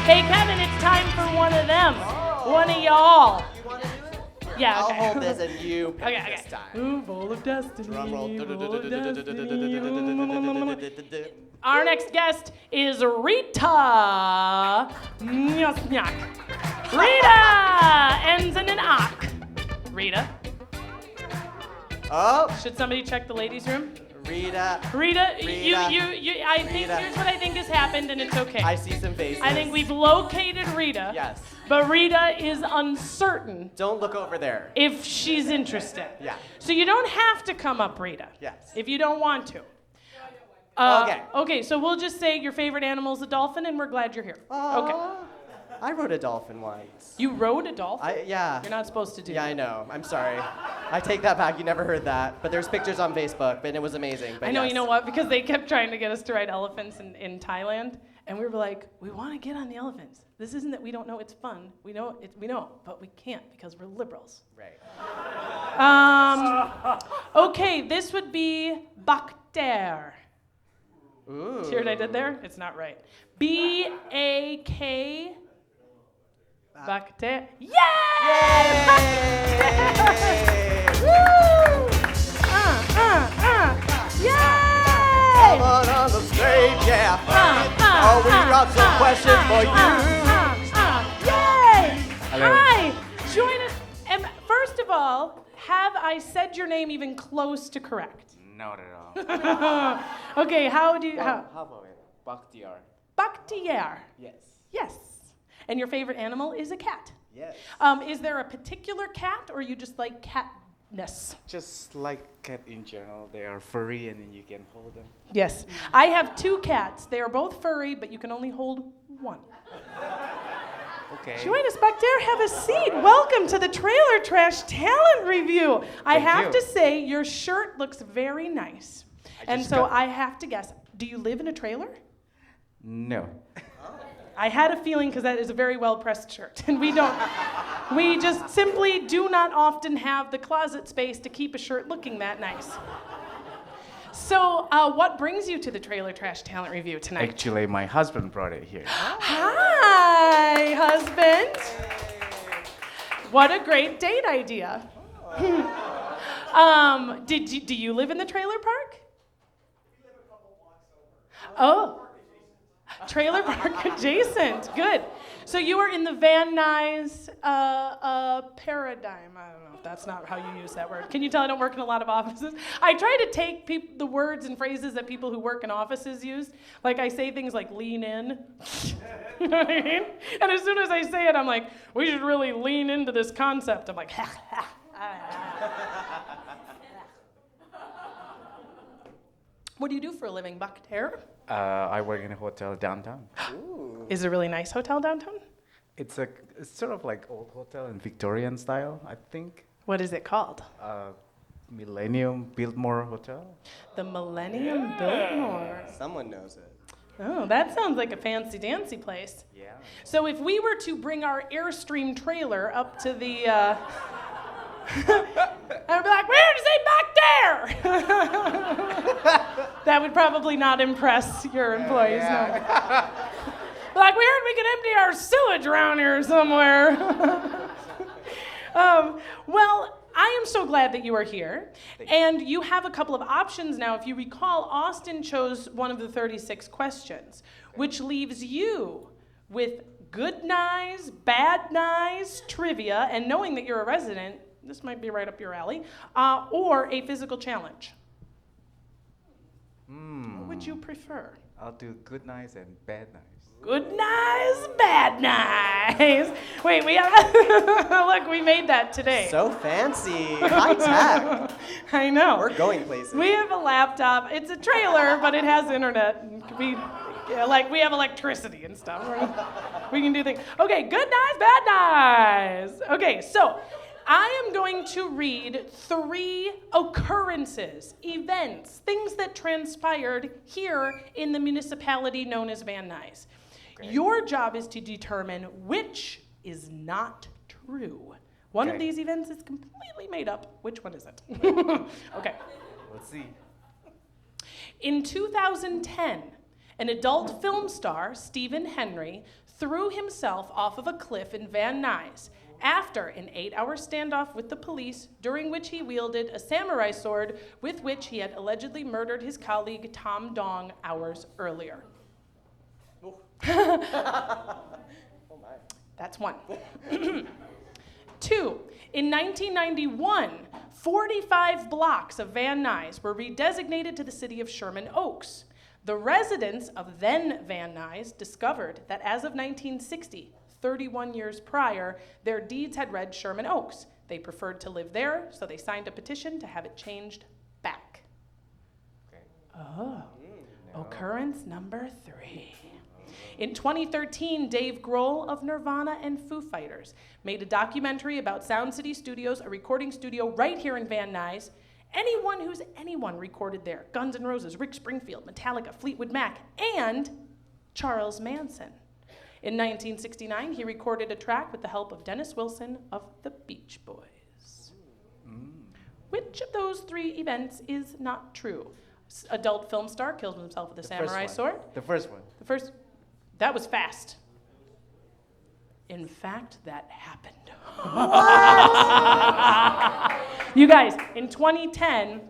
Hey, Kevin, it's time for one of them. One of y'all. You want to do it? Yeah, I'll okay. hold this and you pick Okay. this time. Ooh, bowl of destiny. Drum roll. Bowl of destiny. Our next guest is Rita. Nyasnyak. Rita ends in an ak. Rita. Oh, Should somebody check the ladies' room? Rita. Rita, I think Rita. here's what I think has happened, and it's okay. I see some faces. I think we've located Rita. Yes. But Rita is uncertain Don't look over there. if she's interested. Yeah. So you don't have to come up, Rita. Yes. If you don't want to. Okay. Okay, so we'll just say your favorite animal is a dolphin, and we're glad you're here. Okay. I rode a dolphin once. You rode a dolphin? Yeah. You're not supposed to do Yeah, that. I know. I'm sorry. I take that back. You never heard that. But there's pictures on Facebook, and it was amazing. But I know, yes. you know what? Because they kept trying to get us to ride elephants in Thailand, and we were like, we want to get on the elephants. This isn't that we don't know it's fun. We know, but we can't because we're liberals. Right. Okay, this would be Bakter. Ooh. See what I did there? It's not right. B-A-K. Bakter. Yay! Woo! Yay! Come on the stage, yeah. Oh, we got some questions for you. Yay! Hello. Hi! Join us. And first of all, have I said your name even close to correct? Not at all. Okay, how do you... How? How about it? Bakhtiar. Bakhtiar. Yes. Yes. And your favorite animal is a cat. Yes. Is there a particular cat, or you just like catness? Just like cat in general, they are furry and then you can hold them. Yes. I have 2 cats. They are both furry, but you can only hold one. Okay. Join us, Bakhtiar. Have a seat. Welcome to the Trailer Trash Talent Revue. I Thank have you. to say, your shirt looks very nice. And just so got- I have to guess, do you live in a trailer? No. I had a feeling because that is a very well-pressed shirt. And we just simply do not often have the closet space to keep a shirt looking that nice. So what brings you to the Trailer Trash Talent Revue tonight? Actually, my husband brought it here. Hi, husband. What a great date idea. Do you live in the trailer park? Oh. Trailer park adjacent. Good. So you are in the Van Nuys paradigm. I don't know if that's not how you use that word. Can you tell I don't work in a lot of offices? I try to take the words and phrases that people who work in offices use. Like I say things like lean in. You know what I mean? And as soon as I say it, I'm like, we should really lean into this concept. I'm like, ha, ha, ha. What do you do for a living, Bakhtiar? I work in a hotel downtown. Is it a really nice hotel downtown? It's sort of like old hotel in Victorian style, I think. What is it called? Millennium Biltmore Hotel. The Millennium Biltmore. Someone knows it. Oh, that sounds like a fancy dancy place. Yeah. So if we were to bring our Airstream trailer up to the, I'd be like, where's it back there? That would probably not impress your employees. No. Like, we heard we could empty our sewage around here somewhere. Well, I am so glad that you are here. And you have a couple of options now. If you recall, Austin chose one of the 36 questions, which leaves you with good Nuys, bad Nuys, trivia, and knowing that you're a resident, this might be right up your alley, or a physical challenge. What would you prefer? I'll do good Nuys and bad Nuys. Good Nuys, bad Nuys. Wait, we have, look, we made that today. So fancy. High tech. I know. We're going places. We have a laptop. It's a trailer, but it has internet. We have electricity and stuff. We can do things. Okay, good Nuys, bad Nuys. Okay, so I am going to read 3 occurrences, events, things that transpired here in the municipality known as Van Nuys. Okay. Your job is to determine which is not true. One of Okay. these events is completely made up. Which one is it? Okay. Let's see. In 2010, an adult film star, Stephen Henry, threw himself off of a cliff in Van Nuys after an 8-hour standoff with the police, during which he wielded a samurai sword with which he had allegedly murdered his colleague Tom Dong hours earlier. That's one. 2, in 1991, 45 blocks of Van Nuys were redesignated to the city of Sherman Oaks. The residents of then Van Nuys discovered that as of 1960, 31 years prior, their deeds had read Sherman Oaks. They preferred to live there, so they signed a petition to have it changed back. Okay. Oh, occurrence number 3. In 2013, Dave Grohl of Nirvana and Foo Fighters made a documentary about Sound City Studios, a recording studio right here in Van Nuys. Anyone recorded there. Guns N' Roses, Rick Springfield, Metallica, Fleetwood Mac, and Charles Manson. In 1969, he recorded a track with the help of Dennis Wilson of the Beach Boys. Which of those 3 events is not true? Adult film star kills himself with a samurai sword. The first one. The first, that was fast. In fact, that happened. You guys, in 2010,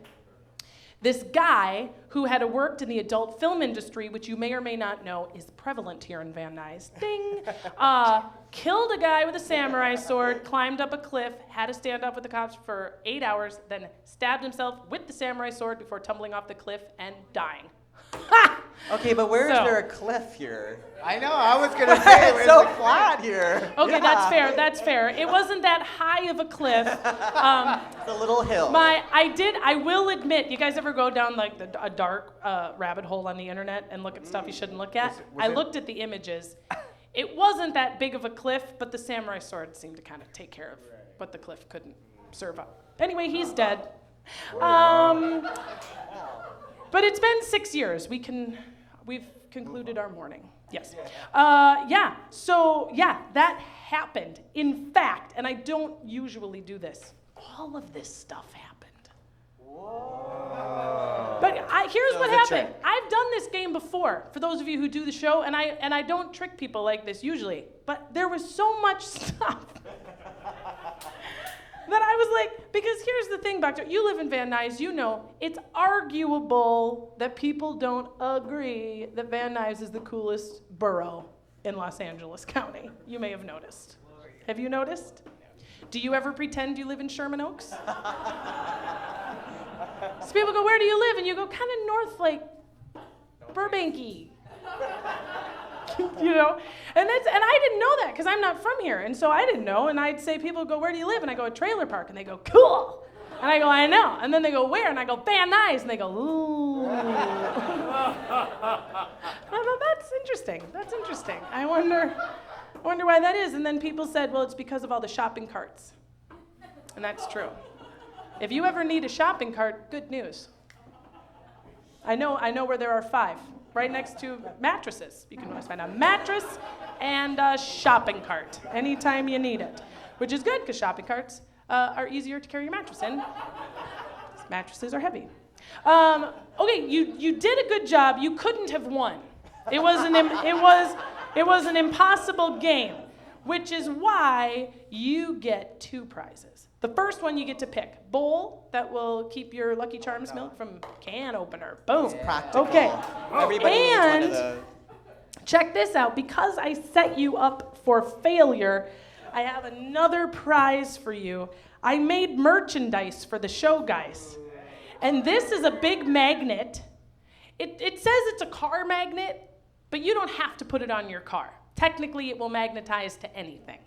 this guy who had worked in the adult film industry, which you may or may not know is prevalent here in Van Nuys, ding, killed a guy with a samurai sword, climbed up a cliff, had a standoff with the cops for 8 hours, then stabbed himself with the samurai sword before tumbling off the cliff and dying. Okay, but where is So- there a cliff here? I know, I was gonna say, It's where's so the flat here. Okay, Yeah. that's fair. It wasn't that high of a cliff. It's a little hill. I will admit, you guys ever go down like a dark rabbit hole on the internet and look at stuff you shouldn't look at? I looked at the images. It wasn't that big of a cliff, but the samurai sword seemed to kind of take care of what the cliff couldn't serve up. Anyway, he's dead. But it's been 6 years. We've concluded our mourning. Yes. So that happened. In fact, and I don't usually do this, all of this stuff happened. Whoa. But here's what happened. I've done this game before, for those of you who do the show, and I don't trick people like this usually, but there was so much stuff that I was like, because here's the thing, Doctor, you live in Van Nuys, you know, it's arguable that people don't agree that Van Nuys is the coolest borough in Los Angeles County. You may have noticed. Have you noticed? Do you ever pretend you live in Sherman Oaks? So people go, where do you live? And you go, kind of north, like Burbank-y. You know, and I didn't know that because I'm not from here, and so I didn't know. And I'd say, people go, where do you live? And I go, a trailer park, and they go, cool. And I go, I know. And then they go, where? And I go, Van Nuys, and they go, ooh. I thought, that's interesting. That's interesting. I wonder why that is. And then people said, well, it's because of all the shopping carts, and that's true. If you ever need a shopping cart, good news. I know where there are 5. Right next to mattresses. You can always find a mattress and a shopping cart anytime you need it, which is good because shopping carts are easier to carry your mattress in. Mattresses are heavy. Okay, you did a good job. You couldn't have won. It was an impossible game, which is why you get 2 prizes. The first one you get to pick. Bowl that will keep your Lucky Charms milk from can opener. Boom. It's practical. Okay. Everybody needs one of those. Check this out. Because I set you up for failure, I have another prize for you. I made merchandise for the show, guys. And this is a big magnet. It says it's a car magnet, but you don't have to put it on your car. Technically, it will magnetize to anything.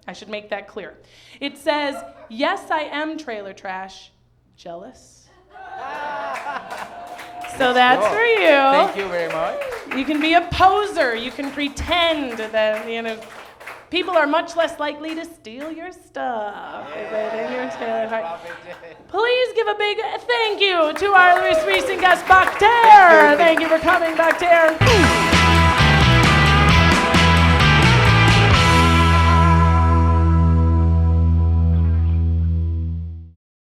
I should make that clear. It says, yes, I am trailer trash. Jealous? So that's for you. Thank you very much. You can be a poser. You can pretend that, people are much less likely to steal your stuff. Please give a big thank you to our most recent guest, Bakter. Thank you for coming, Bakter.